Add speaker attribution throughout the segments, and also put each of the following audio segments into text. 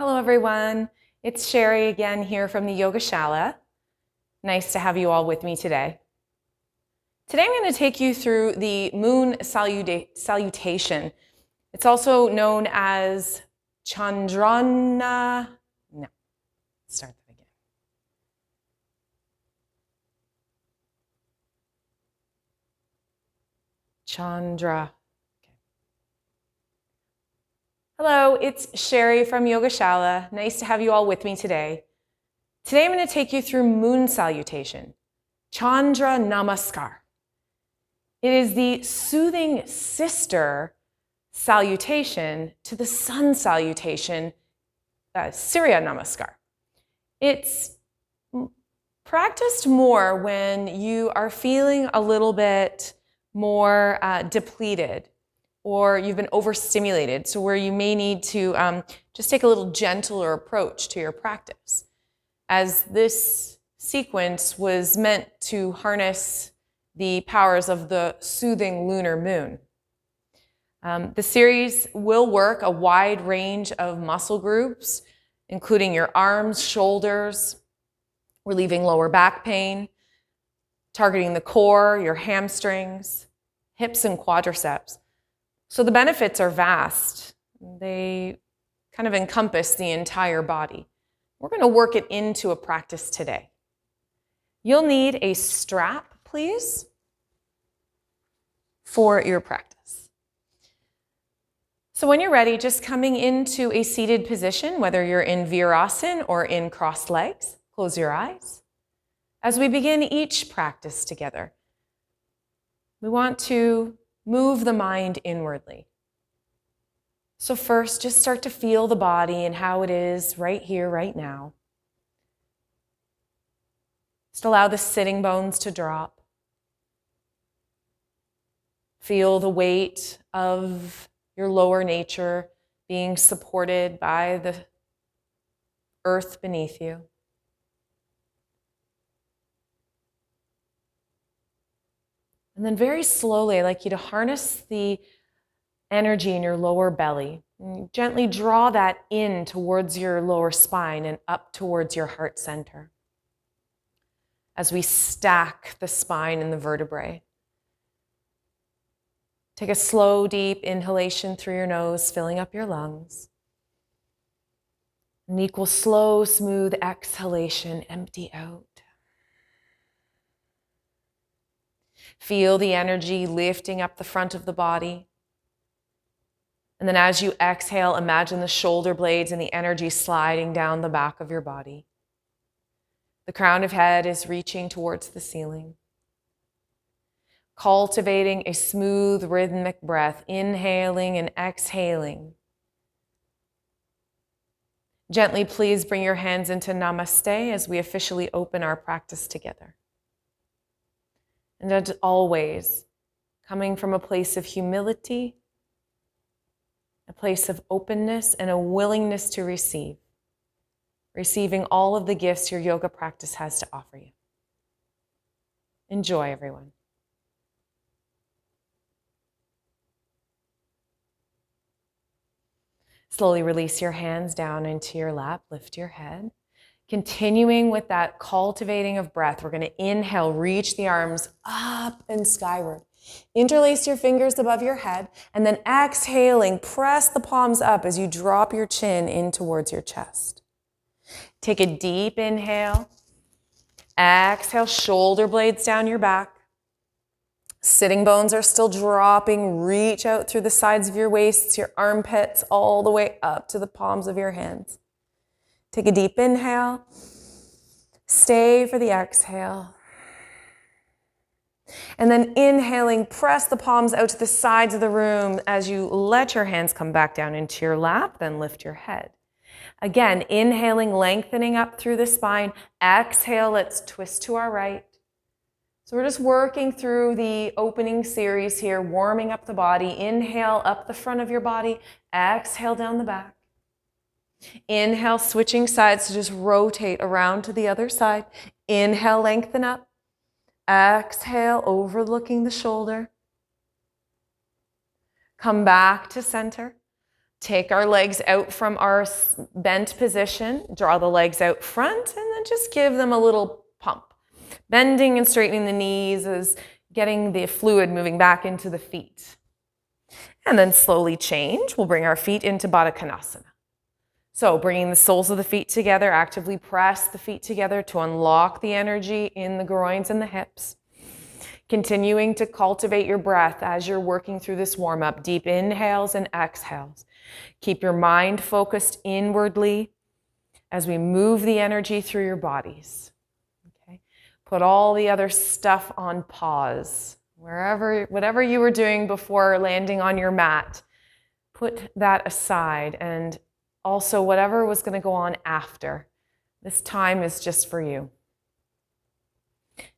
Speaker 1: Hello everyone, it's Cheri again here from the Yogashala. Nice to have you all with me today. Today I'm going to take you through the moon salutation. It's also known as Chandrana. No, start that again. Chandra. Hello, it's Cheri from Yogashala. Nice to have you all with me today. Today I'm going to take you through moon salutation, Chandra Namaskar. It is the soothing sister salutation to the Sun Salutation, Surya Namaskar. It's practiced more when you are feeling a little bit more depleted, or you've been overstimulated, so where you may need to just take a little gentler approach to your practice. As this sequence was meant to harness the powers of the soothing lunar moon. The series will work a wide range of muscle groups, including your arms, shoulders, relieving lower back pain, targeting the core, your hamstrings, hips and quadriceps. So the benefits are vast. They kind of encompass the entire body. We're going to work it into a practice today. You'll need a strap, please, for your practice. So when you're ready, just coming into a seated position, whether you're in virasana or in crossed legs, close your eyes. As we begin each practice together, we want to move the mind inwardly. So first, just start to feel the body and how it is right here, right now. Just allow the sitting bones to drop. Feel the weight of your lower nature being supported by the earth beneath you. And then very slowly, I'd like you to harness the energy in your lower belly. And you gently draw that in towards your lower spine and up towards your heart center. As we stack the spine and the vertebrae. Take a slow, deep inhalation through your nose, filling up your lungs. An equal, slow, smooth exhalation, empty out. Feel the energy lifting up the front of the body. And then as you exhale, imagine the shoulder blades and the energy sliding down the back of your body. The crown of head is reaching towards the ceiling. Cultivating a smooth, rhythmic breath, inhaling and exhaling. Gently, please bring your hands into Namaste as we officially open our practice together. And as always, coming from a place of humility, a place of openness, and a willingness to receive. Receiving all of the gifts your yoga practice has to offer you. Enjoy, everyone. Slowly release your hands down into your lap, lift your head. Continuing with that cultivating of breath, we're going to inhale, reach the arms up and skyward. Interlace your fingers above your head, and then exhaling, press the palms up as you drop your chin in towards your chest. Take a deep inhale. Exhale, shoulder blades down your back. Sitting bones are still dropping. Reach out through the sides of your waists, your armpits, all the way up to the palms of your hands. Take a deep inhale. Stay for the exhale. And then inhaling, press the palms out to the sides of the room as you let your hands come back down into your lap, then lift your head. Again, inhaling, lengthening up through the spine. Exhale, let's twist to our right. So we're just working through the opening series here, warming up the body. Inhale, up the front of your body. Exhale, down the back. Inhale, switching sides to just rotate around to the other side. Inhale, lengthen up. Exhale, overlooking the shoulder. Come back to center. Take our legs out from our bent position, draw the legs out front, and then just give them a little pump. Bending and straightening the knees is getting the fluid moving back into the feet. And then slowly change. We'll bring our feet into Baddha Konasana. So bringing the soles of the feet together, actively press the feet together to unlock the energy in the groins and the hips. Continuing to cultivate your breath as you're working through this warm-up. Deep inhales and exhales. Keep your mind focused inwardly as we move the energy through your bodies. Okay? Put all the other stuff on pause. Whatever you were doing before landing on your mat, put that aside, and also whatever was going to go on after. This time is just for you.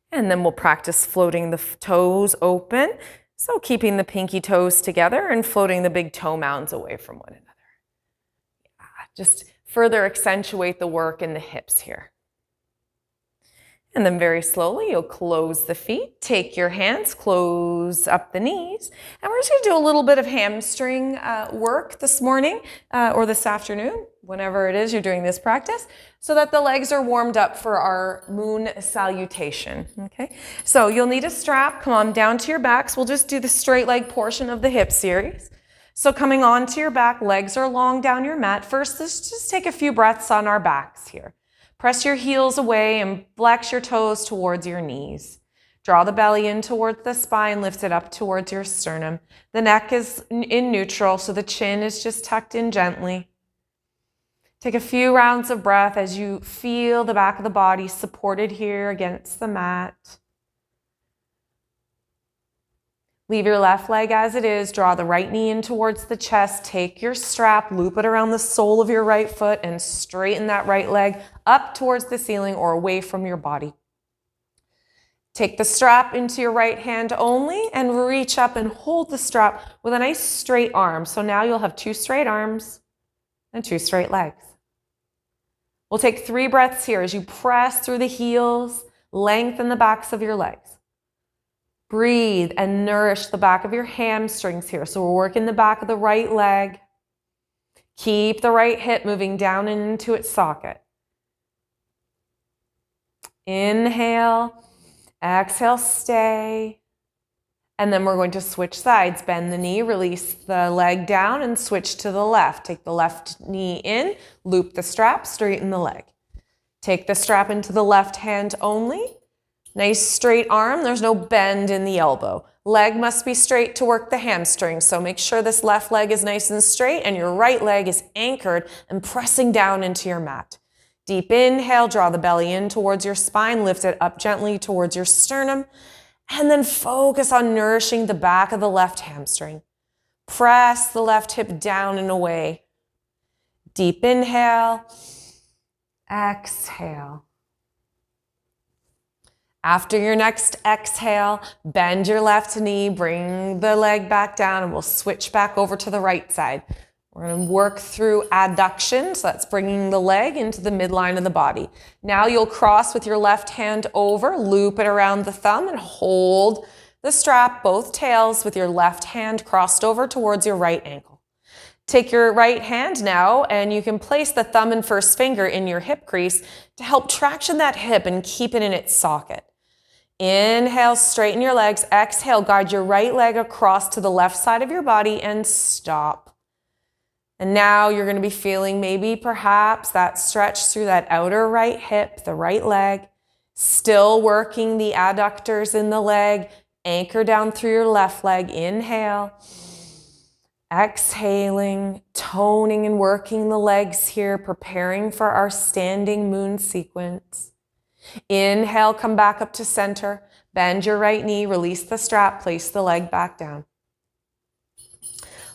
Speaker 1: And then we'll practice floating the toes open. So keeping the pinky toes together and floating the big toe mounds away from one another. Yeah, just further accentuate the work in the hips here. And then very slowly, you'll close the feet, take your hands, close up the knees. And we're just going to do a little bit of hamstring work this morning or this afternoon, whenever it is you're doing this practice, so that the legs are warmed up for our moon salutation. Okay, so you'll need a strap. Come on down to your backs. We'll just do the straight leg portion of the hip series. So coming onto your back, legs are long down your mat. First, let's just take a few breaths on our backs here. Press your heels away and flex your toes towards your knees. Draw the belly in towards the spine, lift it up towards your sternum. The neck is in neutral, so the chin is just tucked in gently. Take a few rounds of breath as you feel the back of the body supported here against the mat. Leave your left leg as it is. Draw the right knee in towards the chest. Take your strap, loop it around the sole of your right foot, and straighten that right leg up towards the ceiling or away from your body. Take the strap into your right hand only and reach up and hold the strap with a nice straight arm. So now you'll have 2 straight arms and 2 straight legs. We'll take 3 breaths here as you press through the heels, lengthen the backs of your legs. Breathe and nourish the back of your hamstrings here. So we're working the back of the right leg. Keep the right hip moving down and into its socket. Inhale, exhale, stay. And then we're going to switch sides. Bend the knee, release the leg down and switch to the left. Take the left knee in, loop the strap, straighten the leg. Take the strap into the left hand only. Nice straight arm, there's no bend in the elbow. Leg must be straight to work the hamstring, so make sure this left leg is nice and straight and your right leg is anchored and pressing down into your mat. Deep inhale, draw the belly in towards your spine, lift it up gently towards your sternum, and then focus on nourishing the back of the left hamstring. Press the left hip down and away. Deep inhale, exhale. After your next exhale, bend your left knee, bring the leg back down, and we'll switch back over to the right side. We're going to work through adduction, so that's bringing the leg into the midline of the body. Now you'll cross with your left hand over, loop it around the thumb, and hold the strap, both tails, with your left hand crossed over towards your right ankle. Take your right hand now, and you can place the thumb and first finger in your hip crease to help traction that hip and keep it in its socket. Inhale, straighten your legs. Exhale, guide your right leg across to the left side of your body and stop. And now you're going to be feeling maybe perhaps that stretch through that outer right hip, the right leg. Still working the adductors in the leg. Anchor down through your left leg. Inhale. Exhaling, toning and working the legs here, preparing for our standing moon sequence. Inhale, come back up to center. Bend your right knee, release the strap, place the leg back down.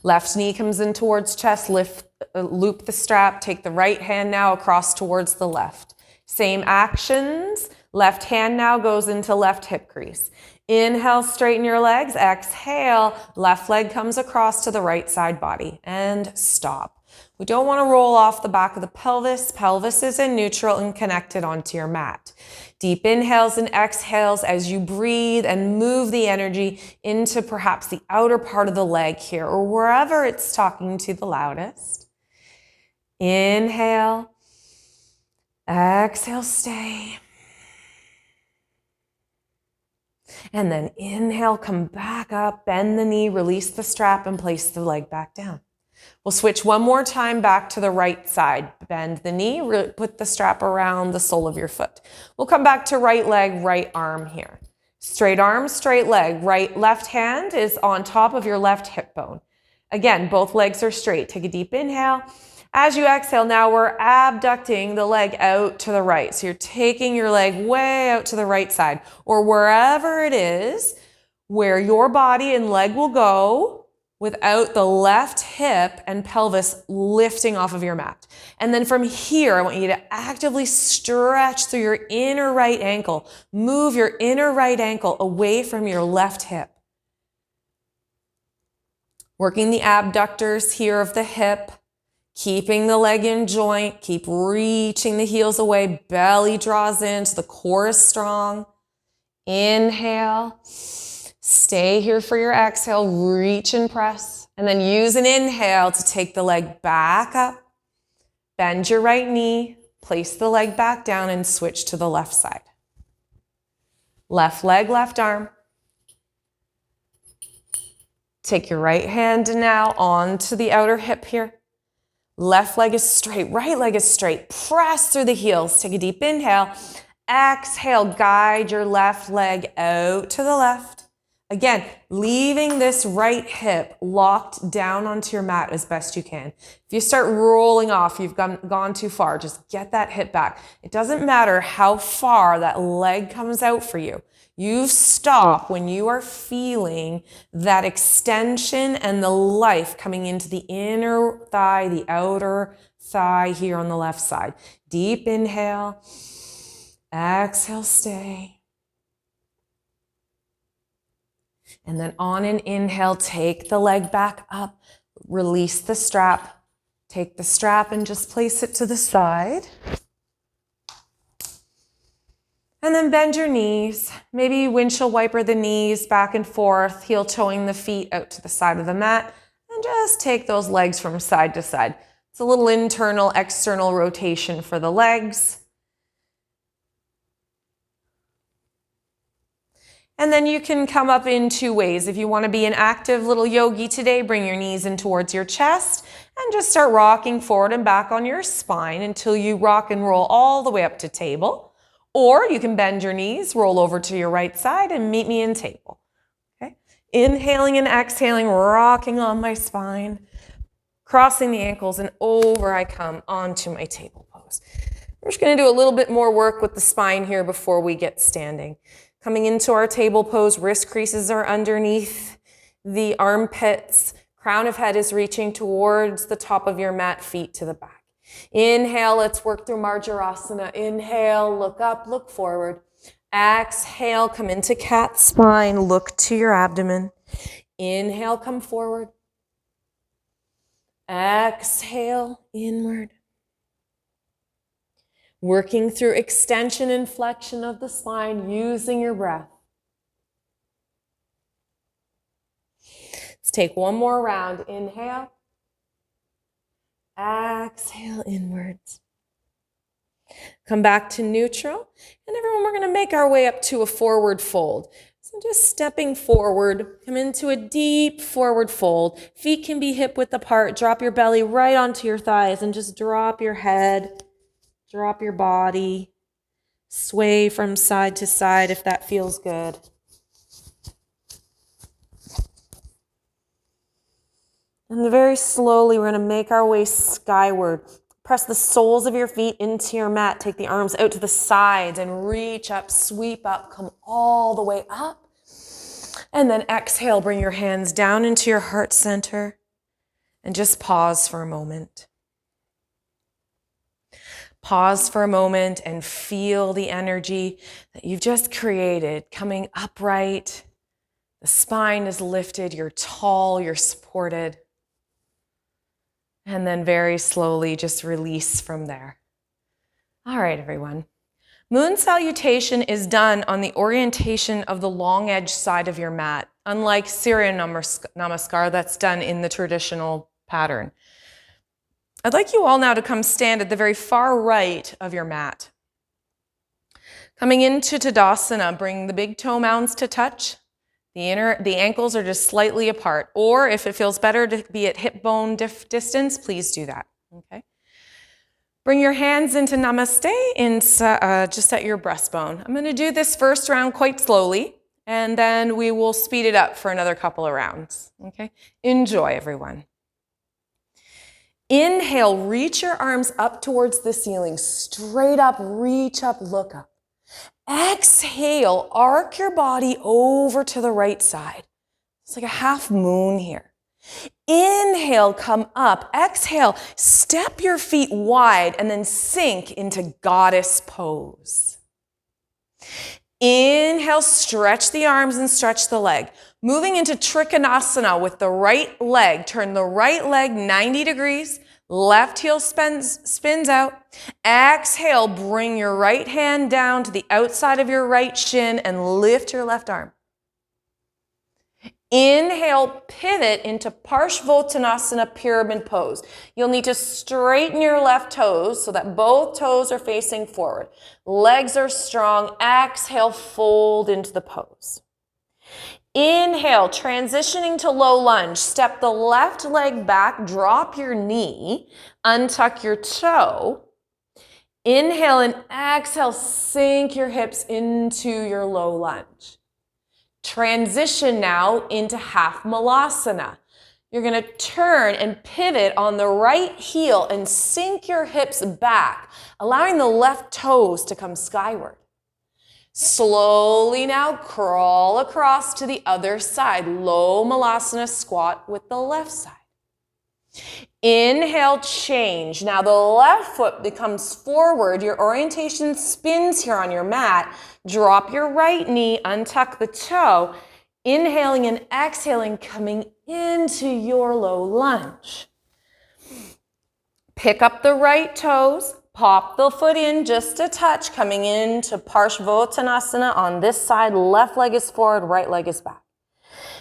Speaker 1: Left knee comes in towards chest, loop the strap, take the right hand now across towards the left. Same actions, left hand now goes into left hip crease. Inhale, straighten your legs. Exhale, left leg comes across to the right side body and stop. We don't want to roll off the back of the pelvis. Pelvis is in neutral and connected onto your mat. Deep inhales and exhales as you breathe and move the energy into perhaps the outer part of the leg here or wherever it's talking to the loudest. Inhale, exhale, stay. And then inhale, come back up, bend the knee, release the strap, and place the leg back down. We'll switch one more time back to the right side. Bend the knee, put the strap around the sole of your foot. We'll come back to right leg, right arm here. Straight arm, straight leg. Left hand is on top of your left hip bone. Again, both legs are straight. Take a deep inhale. As you exhale, now we're abducting the leg out to the right. So you're taking your leg way out to the right side or wherever it is where your body and leg will go without the left hip and pelvis lifting off of your mat. And then from here, I want you to actively stretch through your inner right ankle. Move your inner right ankle away from your left hip. Working the abductors here of the hip, keeping the leg in joint, keep reaching the heels away, belly draws in so the core is strong. Inhale. Stay here for your exhale, reach and press, and then use an inhale to take the leg back up. Bend your right knee, place the leg back down and switch to the left side. Left leg, left arm. Take your right hand now onto the outer hip here. Left leg is straight, right leg is straight. Press through the heels. Take a deep inhale. Exhale, guide your left leg out to the left. Again, leaving this right hip locked down onto your mat as best you can. If you start rolling off, you've gone too far, just get that hip back. It doesn't matter how far that leg comes out for you. You stop when you are feeling that extension and the life coming into the inner thigh, the outer thigh here on the left side. Deep inhale, exhale, stay. And then on an inhale, take the leg back up, release the strap, take the strap and just place it to the side. And then bend your knees, maybe windshield wiper the knees back and forth, heel toeing the feet out to the side of the mat, and just take those legs from side to side. It's a little internal, external rotation for the legs. And then you can come up in two ways. If you want to be an active little yogi today, bring your knees in towards your chest and just start rocking forward and back on your spine until you rock and roll all the way up to table. Or you can bend your knees, roll over to your right side and meet me in table. Okay? Inhaling and exhaling, rocking on my spine, crossing the ankles and over I come onto my table pose. We're just going to do a little bit more work with the spine here before we get standing. Coming into our table pose, wrist creases are underneath the armpits. Crown of head is reaching towards the top of your mat, feet to the back. Inhale, let's work through Marjarasana. Inhale, look up, look forward. Exhale, come into cat spine, look to your abdomen. Inhale, come forward. Exhale, inward. Working through extension and flexion of the spine, using your breath. Let's take one more round. Inhale. Exhale inwards. Come back to neutral. And everyone, we're going to make our way up to a forward fold. So just stepping forward, come into a deep forward fold. Feet can be hip width apart. Drop your belly right onto your thighs and just drop your head. Drop your body, sway from side to side if that feels good. And very slowly, we're going to make our way skyward. Press the soles of your feet into your mat. Take the arms out to the sides and reach up, sweep up, come all the way up. And then exhale, bring your hands down into your heart center and just pause for a moment. Pause for a moment and feel the energy that you've just created coming upright. The spine is lifted, you're tall, you're supported. And then very slowly just release from there. All right, everyone. Moon salutation is done on the orientation of the long edge side of your mat, unlike Surya Namaskar that's done in the traditional pattern. I'd like you all now to come stand at the very far right of your mat. Coming into Tadasana, bring the big toe mounds to touch. The ankles are just slightly apart, or if it feels better to be at hip bone distance, please do that, okay? Bring your hands into Namaste, just at your breastbone. I'm gonna do this first round quite slowly, and then we will speed it up for another couple of rounds, okay? Enjoy, everyone. Inhale, reach your arms up towards the ceiling, straight up, reach up, look up. Exhale, arc your body over to the right side. It's like a half moon here. Inhale, come up. Exhale, step your feet wide and then sink into goddess pose. Inhale, stretch the arms and stretch the leg. Moving into Trikonasana with the right leg. Turn the right leg 90 degrees. Left heel spins out. Exhale, bring your right hand down to the outside of your right shin and lift your left arm. Inhale, pivot into Parshvottanasana pyramid pose. You'll need to straighten your left toes so that both toes are facing forward. Legs are strong. Exhale, fold into the pose. Inhale, transitioning to low lunge. Step the left leg back, drop your knee, untuck your toe. Inhale and exhale, sink your hips into your low lunge. Transition now into half malasana. You're going to turn and pivot on the right heel and sink your hips back, allowing the left toes to come skyward. Slowly now crawl across to the other side. Low malasana squat with the left side. Inhale, change. Now the left foot becomes forward. Your orientation spins here on your mat. Drop your right knee, untuck the toe. Inhaling and exhaling, coming into your low lunge. Pick up the right toes. Pop the foot in just a touch, coming into Parshvottanasana on this side. Left leg is forward, right leg is back.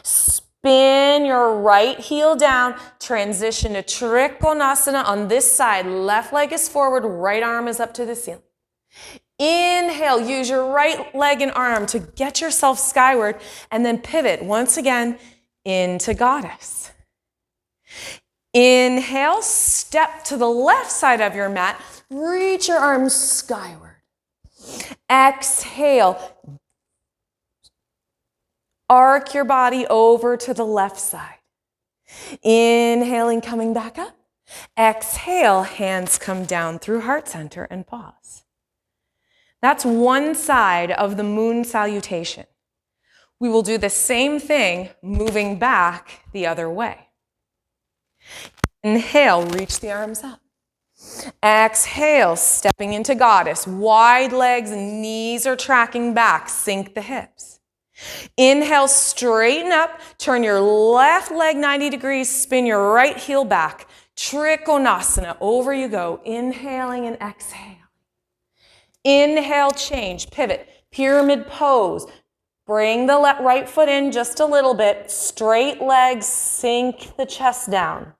Speaker 1: Spin your right heel down. Transition to Trikonasana on this side. Left leg is forward, right arm is up to the ceiling. Inhale, use your right leg and arm to get yourself skyward, and then pivot once again into goddess. Inhale, step to the left side of your mat. Reach your arms skyward. Exhale. Arc your body over to the left side. Inhaling, coming back up. Exhale, hands come down through heart center and pause. That's one side of the moon salutation. We will do the same thing moving back the other way. Inhale, reach the arms up. Exhale, stepping into goddess. Wide legs, knees are tracking back. Sink the hips. Inhale, straighten up. Turn your left leg 90 degrees. Spin your right heel back. Trikonasana. Over you go. Inhaling and exhaling. Inhale, change. Pivot. Pyramid pose. Bring the right foot in just a little bit. Straight legs. Sink the chest down.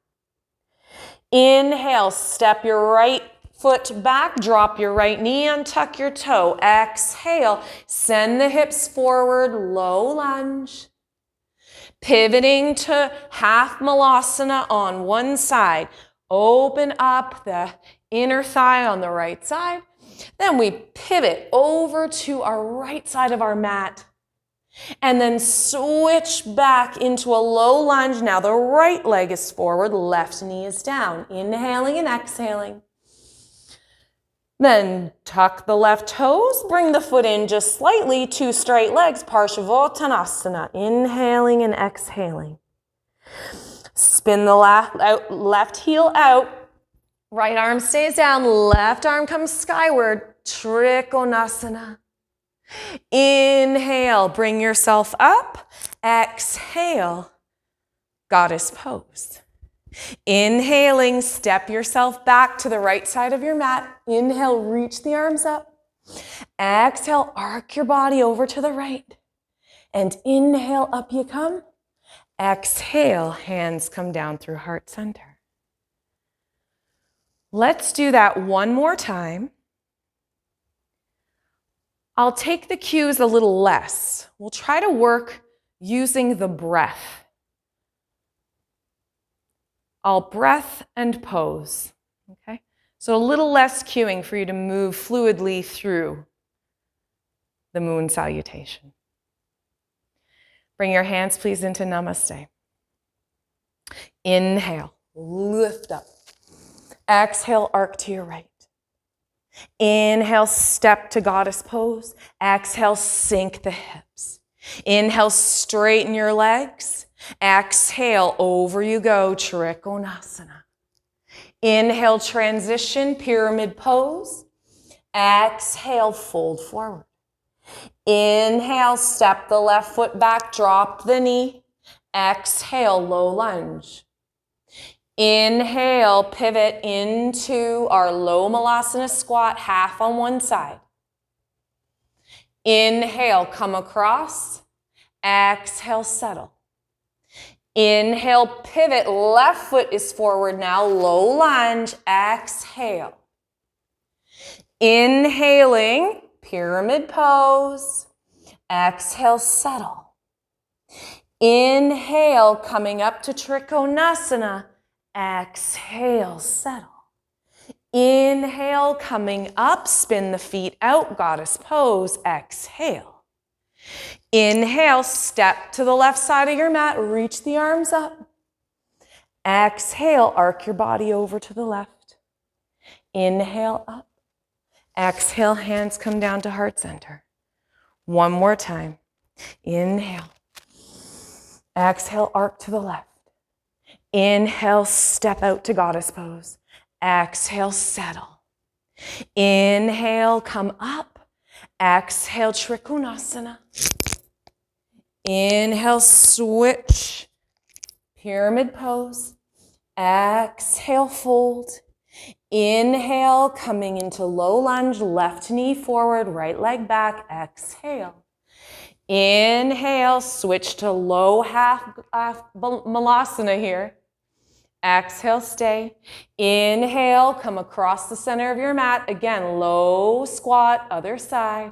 Speaker 1: Inhale, step your right foot back, drop your right knee, untuck your toe. Exhale, send the hips forward, low lunge. Pivoting to half malasana on one side. Open up the inner thigh on the right side. Then we pivot over to our right side of our mat. And then switch back into a low lunge. Now the right leg is forward, left knee is down. Inhaling and exhaling. Then tuck the left toes, bring the foot in just slightly, two straight legs, Parshvottanasana. Inhaling and exhaling. Spin the left heel out. Right arm stays down, left arm comes skyward, Trikonasana. Inhale, bring yourself up. Exhale, goddess pose. Inhaling, step yourself back to the right side of your mat. Inhale, reach the arms up. Exhale, arc your body over to the right. And inhale, up you come. Exhale, hands come down through heart center. Let's do that one more time. I'll take the cues a little less. We'll try to work using the breath. I'll breath and pose, okay? So a little less cueing for you to move fluidly through the moon salutation. Bring your hands, please, into namaste. Inhale, lift up. Exhale, arc to your right. Inhale, step to goddess pose. Exhale, sink the hips. Inhale, straighten your legs. Exhale, over you go, Trikonasana. Inhale, transition, pyramid pose. Exhale, fold forward. Inhale, step the left foot back, drop the knee. Exhale, low lunge. Inhale, pivot into our low malasana squat, half on one side. Inhale, come across. Exhale, settle. Inhale, pivot, left foot is forward now, low lunge, exhale. Inhaling, pyramid pose. Exhale, settle. Inhale, coming up to Trikonasana. Exhale, settle. Inhale, coming up, spin the feet out, goddess pose, exhale. Inhale, step to the left side of your mat, reach the arms up. Exhale, arc your body over to the left. Inhale, up. Exhale, hands come down to heart center. One more time. Inhale. Exhale, arc to the left. Inhale, step out to goddess pose. Exhale, settle. Inhale, come up. Exhale, Trikonasana. Inhale, switch. Pyramid pose. Exhale, fold. Inhale, coming into low lunge, left knee forward, right leg back. Exhale. Inhale, switch to low half malasana here. Exhale, stay. Inhale, come across the center of your mat. Again, low squat, other side.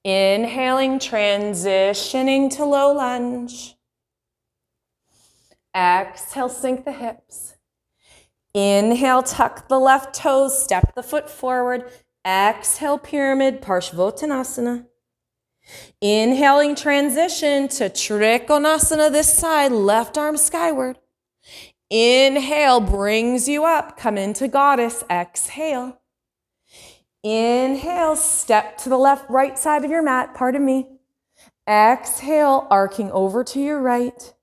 Speaker 1: Inhaling, transitioning to low lunge. Exhale, sink the hips. Inhale, tuck the left toes, step the foot forward. Exhale, pyramid, Parshvottanasana. Inhaling, transition to Trikonasana this side, left arm skyward. Inhale, brings you up, come into goddess, exhale. Inhale, step to the right side of your mat, pardon me. Exhale, arcing over to your right.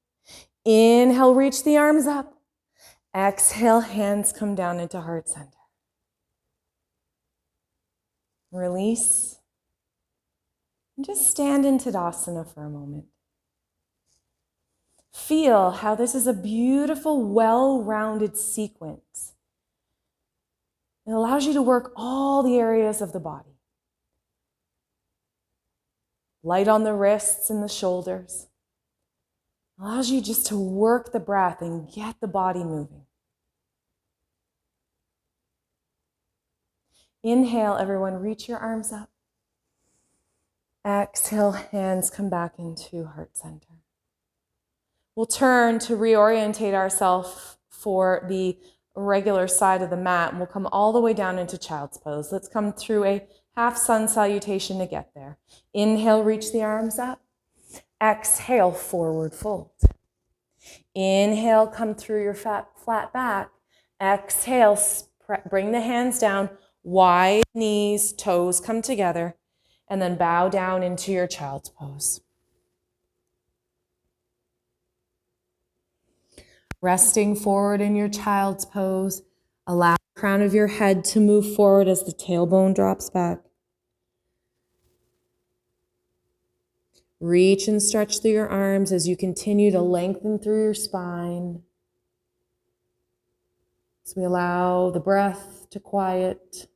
Speaker 1: Inhale, reach the arms up. Exhale, hands come down into heart center. Release. And just stand in Tadasana for a moment. Feel how this is a beautiful, well-rounded sequence. It allows you to work all the areas of the body. Light on the wrists and the shoulders. Allows you just to work the breath and get the body moving. Inhale, everyone, reach your arms up. Exhale, hands come back into heart center. We'll turn to reorientate ourselves for the regular side of the mat, and we'll come all the way down into child's pose. Let's come through a half sun salutation to get there. Inhale, reach the arms up. Exhale, forward fold. Inhale, come through your flat back. Exhale, bring the hands down, wide knees, toes come together, and then bow down into your child's pose. Resting forward in your child's pose, allow the crown of your head to move forward as the tailbone drops back. Reach and stretch through your arms as you continue to lengthen through your spine. As we allow the breath to quiet,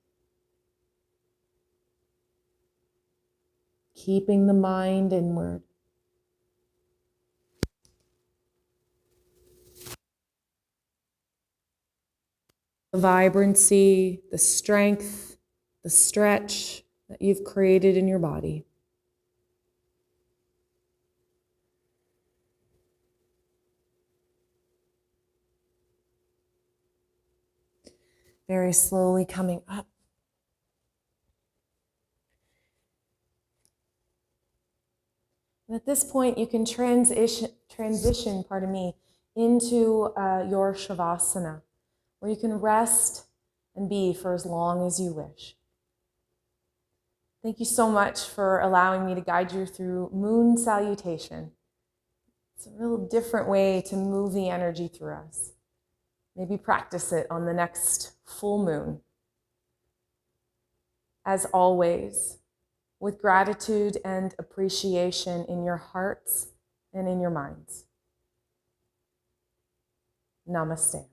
Speaker 1: keeping the mind inward. The vibrancy, the strength, the stretch that you've created in your body. Very slowly coming up. And at this point, you can transition, into your Shavasana, where you can rest and be for as long as you wish. Thank you so much for allowing me to guide you through Moon Salutation. It's a real different way to move the energy through us. Maybe practice it on the next full moon. As always, with gratitude and appreciation in your hearts and in your minds. Namaste.